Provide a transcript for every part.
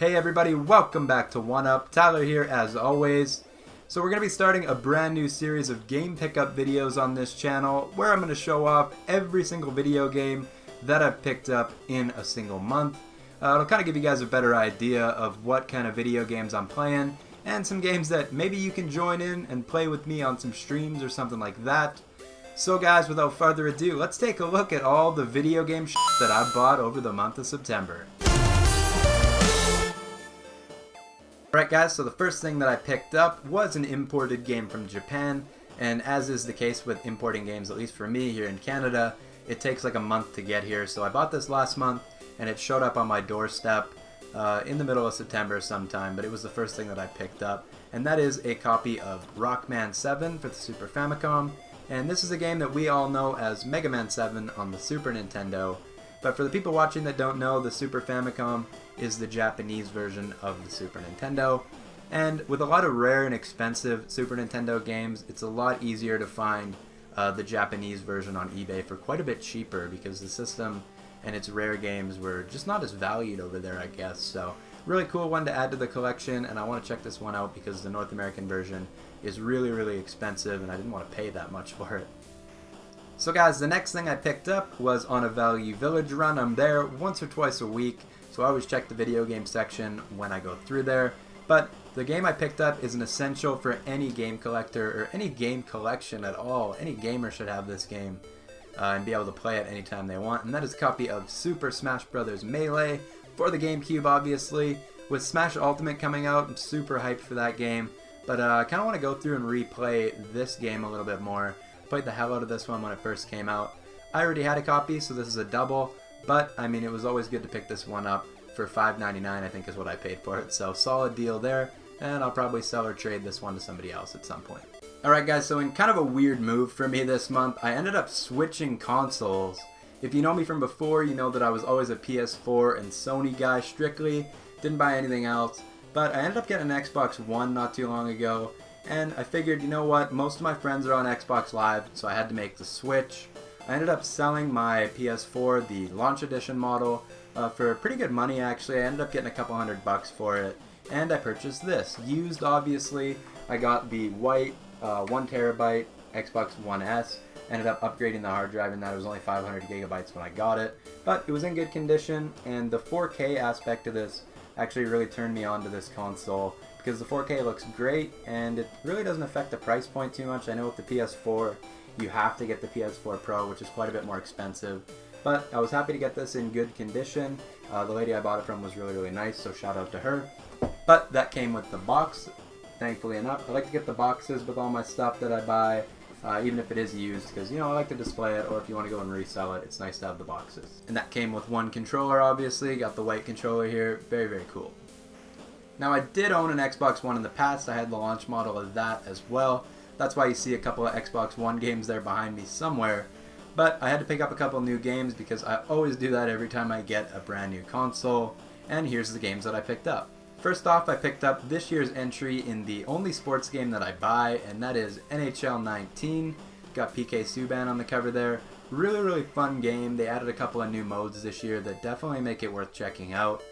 Hey everybody, welcome back to OneUp. Tyler here as always. So we're going to be starting a brand new series of game pickup videos on this channel where I'm going to show off every single video game that I've picked up in a single month. It'll kind of give you guys a better idea of what kind of video games I'm playing and some games that maybe you can join in and play with me on some streams or something like that. So guys, without further ado, let's take a look at all the video game that I bought over the month of September. Alright guys, so the first thing that I picked up was an imported game from Japan, and as is the case with importing games, at least for me here in Canada, it takes like a month to get here. So I bought this last month and it showed up on my doorstep in the middle of September sometime, but it was the first thing that I picked up, and that is a copy of Rockman 7 for the Super Famicom, and this is a game that we all know as Mega Man 7 on the Super Nintendo. But for the people watching that don't know, the Super Famicom is the Japanese version of the Super Nintendo. And with a lot of rare and expensive Super Nintendo games, it's a lot easier to find the Japanese version on eBay for quite a bit cheaper because the system and its rare games were just not as valued over there, I guess. So really cool one to add to the collection, and I want to check this one out because the North American version is really expensive and I didn't want to pay that much for it. So guys, the next thing I picked up was on a Value Village run. I'm there once or twice a week, so I always check the video game section when I go through there. But the game I picked up is an essential for any game collector or any game collection at all. Any gamer should have this game and be able to play it anytime they want. And that is a copy of Super Smash Bros. Melee for the GameCube, obviously. With Smash Ultimate coming out, I'm super hyped for that game. But I kind of want to go through and replay this game a little bit more. Played the hell out of this one when it first came out. I already had a copy, so this is a double, but I mean, it was always good to pick this one up for $5.99, I think is what I paid for it. So solid deal there, and I'll probably sell or trade this one to somebody else at some point. Alright guys, so in kind of a weird move for me this month, I ended up switching consoles. If you know me from before, you know that I was always a PS4 and Sony guy strictly, didn't buy anything else, but I ended up getting an Xbox One not too long ago. And I figured, you know what, most of my friends are on Xbox Live, so I had to make the switch. I ended up selling my PS4, the launch edition model, for pretty good money actually. I ended up getting a couple $100 for it. And I purchased this. Used, obviously. I got the white 1TB Xbox One S. Ended up upgrading the hard drive, and that was only 500 gigabytes when I got it. But it was in good condition, and the 4K aspect of this actually really turned me on to this console, because the 4K looks great and it really doesn't affect the price point too much. I know with the PS4 you have to get the PS4 Pro, which is quite a bit more expensive, but I was happy to get this in good condition. The lady I bought it from was really nice, so shout out to her. But that came with the box, thankfully enough. I like to get the boxes with all my stuff that I buy, even if it is used, because, you know, I like to display it, or if you want to go and resell it, it's nice to have the boxes. And that came with one controller, obviously. Got the white controller here. Very cool. Now, I did own an Xbox One in the past. I had the launch model of that as well. That's why you see a couple of Xbox One games there behind me somewhere. But I had to pick up a couple new games because I always do that every time I get a brand new console. And here's the games that I picked up. First off, I picked up this year's entry in the only sports game that I buy, and that is NHL 19. Got PK Subban on the cover there. Really fun game. They added a couple of new modes this year that definitely make it worth checking out.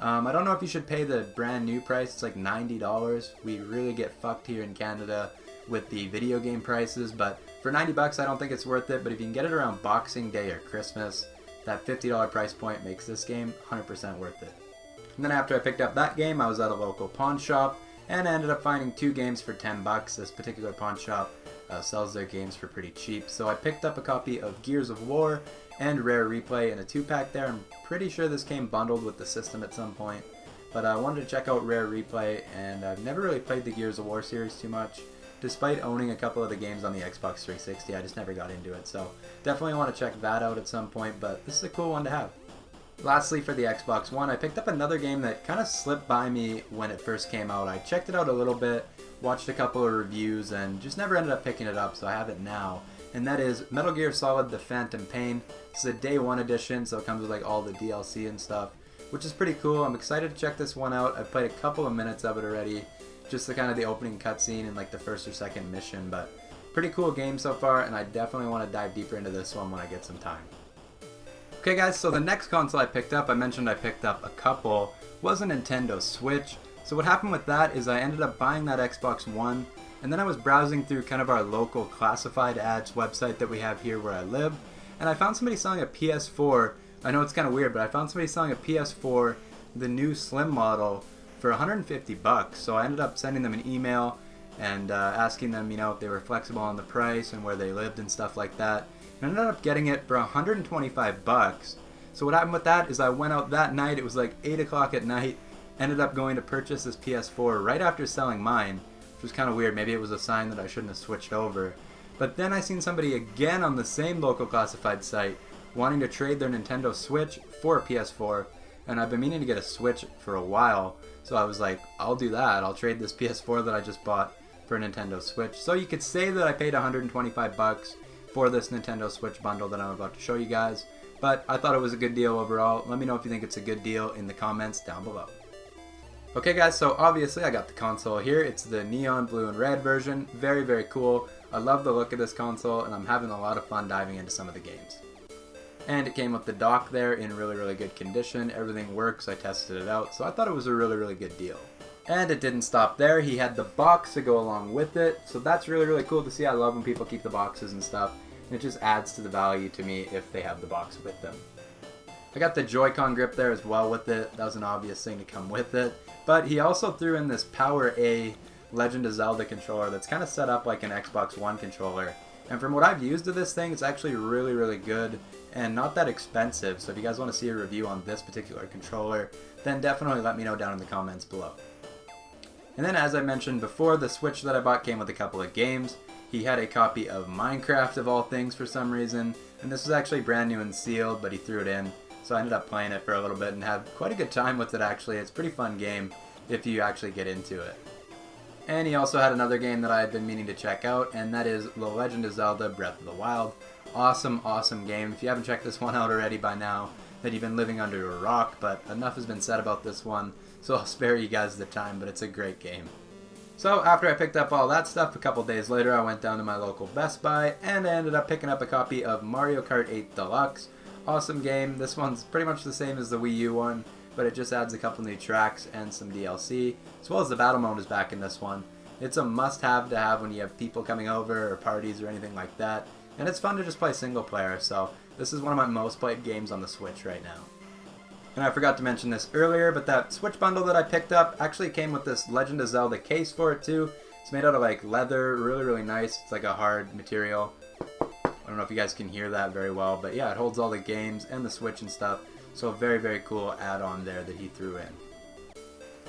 I don't know if you should pay the brand new price. It's like $90. We really get fucked here in Canada with the video game prices, but for $90 I don't think it's worth it. But if you can get it around Boxing Day or Christmas, that $50 price point makes this game 100% worth it. And then after I picked up that game, I was at a local pawn shop and I ended up finding two games for $10. This particular pawn shop sells their games for pretty cheap, so I picked up a copy of Gears of War and Rare Replay in a 2-pack there. I'm pretty sure this came bundled with the system at some point, but I wanted to check out Rare Replay, and I've never really played the Gears of War series too much. Despite owning a couple of the games on the Xbox 360, I just never got into it, so definitely want to check that out at some point, but this is a cool one to have. Lastly, for the Xbox One, I picked up another game that kind of slipped by me when it first came out. I checked it out a little bit, watched a couple of reviews, and just never ended up picking it up, so I have it now. And that is Metal Gear Solid The Phantom Pain. It's a Day 1 edition, so it comes with like all the DLC and stuff, which is pretty cool. I'm excited to check this one out. I've played a couple of minutes of it already, just the kind of the opening cutscene and like the first or second mission, but pretty cool game so far, and I definitely want to dive deeper into this one when I get some time. Okay guys, so the next console I picked up, I mentioned I picked up a couple, was a Nintendo Switch. So what happened with that is I ended up buying that Xbox One, and then I was browsing through kind of our local classified ads website that we have here where I live, and I found somebody selling a PS4. I know it's kind of weird, but I found somebody selling a PS4, the new Slim model, for 150 bucks. So I ended up sending them an email and asking them, if they were flexible on the price and where they lived and stuff like that. And I ended up getting it for 125 bucks. So what happened with that is I went out that night, it was like 8 o'clock at night, ended up going to purchase this PS4 right after selling mine, which was kind of weird. Maybe it was a sign that I shouldn't have switched over. But then I seen somebody again on the same local classified site wanting to trade their Nintendo Switch for a PS4, and I've been meaning to get a Switch for a while, so I was like, I'll do that. I'll trade this PS4 that I just bought for a Nintendo Switch. So you could say that I paid 125 bucks for this Nintendo Switch bundle that I'm about to show you guys, but I thought it was a good deal overall. Let me know if you think it's a good deal in the comments down below. Okay guys, so obviously I got the console here. It's the neon blue and red version. Very, very cool. I love the look of this console, and I'm having a lot of fun diving into some of the games. And it came with the dock there in really, really good condition. Everything works. I tested it out, so I thought it was a really, really good deal. And it didn't stop there. He had the box to go along with it, so that's really, really cool to see. I love when people keep the boxes and stuff, and it just adds to the value to me if they have the box with them. I got the Joy-Con grip there as well with it. That was an obvious thing to come with it. But he also threw in this Power A Legend of Zelda controller that's kind of set up like an Xbox One controller. And from what I've used of this thing, it's actually really, really good and not that expensive. So if you guys want to see a review on this particular controller, then definitely let me know down in the comments below. And then as I mentioned before, the Switch that I bought came with a couple of games. He had a copy of Minecraft of all things for some reason, and this was actually brand new and sealed, but he threw it in. So I ended up playing it for a little bit and had quite a good time with it actually. It's a pretty fun game if you actually get into it. And he also had another game that I had been meaning to check out, and that is The Legend of Zelda Breath of the Wild. Awesome, awesome game. If you haven't checked this one out already by now, then you've been living under a rock, but enough has been said about this one, so I'll spare you guys the time, but it's a great game. So after I picked up all that stuff, a couple days later I went down to my local Best Buy, and I ended up picking up a copy of Mario Kart 8 Deluxe. Awesome game. This one's pretty much the same as the Wii U one, but it just adds a couple new tracks and some DLC, as well as the battle mode is back in this one. It's a must-have to have when you have people coming over or parties or anything like that, and it's fun to just play single player, so this is one of my most played games on the Switch right now. And I forgot to mention this earlier, but that Switch bundle that I picked up actually came with this Legend of Zelda case for it too. It's made out of like leather, really, really nice. It's like a hard material. I don't know if you guys can hear that very well, but yeah, it holds all the games and the Switch and stuff. So a very, very cool add-on there that he threw in.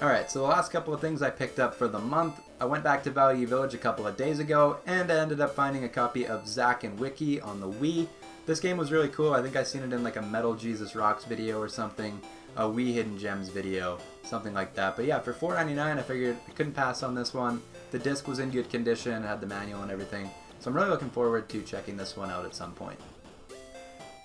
Alright, so the last couple of things I picked up for the month, I went back to Value Village a couple of days ago, and I ended up finding a copy of Zack and Wiki on the Wii. This game was really cool. I think I seen it in like a Metal Jesus Rocks video or something, a Wii Hidden Gems video, something like that. But yeah, for $4.99 I figured I couldn't pass on this one. The disc was in good condition, it had the manual and everything. So I'm really looking forward to checking this one out at some point.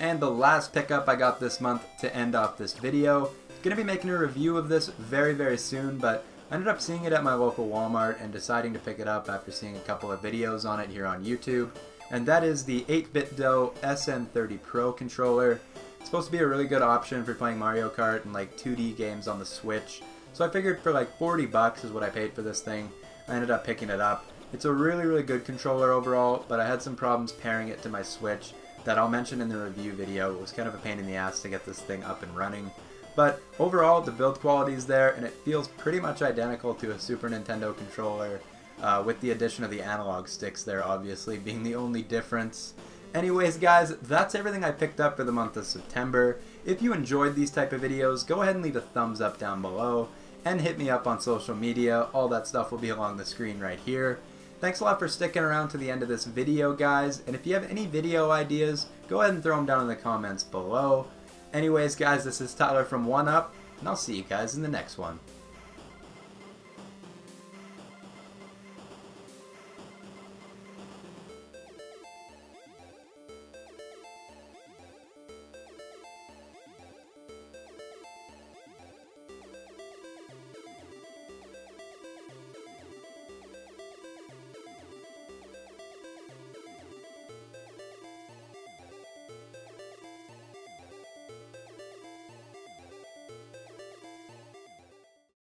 And the last pickup I got this month to end off this video. Going to be making a review of this very, very soon, but I ended up seeing it at my local Walmart and deciding to pick it up after seeing a couple of videos on it here on YouTube. And that is the 8BitDo SN30 Pro controller. It's supposed to be a really good option for playing Mario Kart and like 2D games on the Switch. So I figured for like 40 bucks is what I paid for this thing. I ended up picking it up. It's a really, really good controller overall, but I had some problems pairing it to my Switch that I'll mention in the review video. It was kind of a pain in the ass to get this thing up and running. But overall, the build quality is there, and it feels pretty much identical to a Super Nintendo controller, with the addition of the analog sticks there, obviously, being the only difference. Anyways, guys, that's everything I picked up for the month of September. If you enjoyed these type of videos, go ahead and leave a thumbs up down below, and hit me up on social media. All that stuff will be along the screen right here. Thanks a lot for sticking around to the end of this video, guys, and if you have any video ideas, go ahead and throw them down in the comments below. Anyways, guys, this is Tyler from OneUp, and I'll see you guys in the next one.